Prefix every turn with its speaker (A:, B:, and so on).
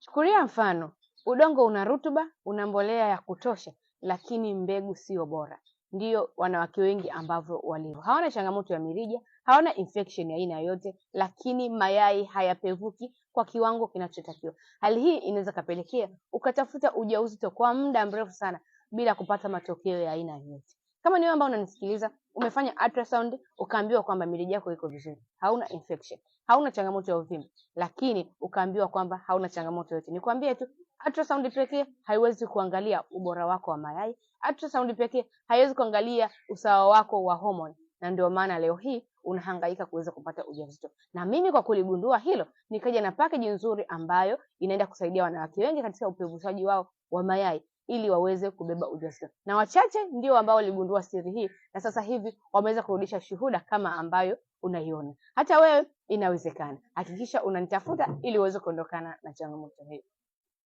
A: Chukulia mfano, udongo una rutuba, una mbolea ya kutosha, lakini mbegu sio bora. Ndiyo wanawake wengi ambavyo walivyo. Hawana changamoto ya mirija, hawana infection ya aina yoyote, lakini mayai hayapevuki kwa kiwango kinachotakiwa. Hali hii inaweza kapelekea ukatafuta ujauzito kwa muda mrefu sana bila kupata matokeo ya aina yoyote. Kama ni wewe ambao unanisikiliza, umefanya ultrasound ukaambiwa kwamba mirija yako iko vizuri, hauna infection, hauna changamoto ya uvimbe, lakini ukaambiwa kwamba hauna changamoto yote. Nikwambie tu, ultrasound pekee haiwezi kuangalia ubora wako wa mayai. Ultrasound pekee haiwezi kuangalia usawa wako wa hormone, na ndio maana leo hii unahangaika kuweza kupata ujauzito. Na mimi kwa kuligundua hilo, nikaja na package nzuri ambayo inaenda kusaidia wanawake wengi katika upevushaji wao wa mayai ili waweze kubeba ujauzito. Na wachache ndio ambao waligundua siri hii, na sasa hivi wameweza kurudisha shuhuda kama ambayo unaiona. Hata wewe inawezekana. Hakikisha unanitafuta ili uweze kuondokana na changamoto hii.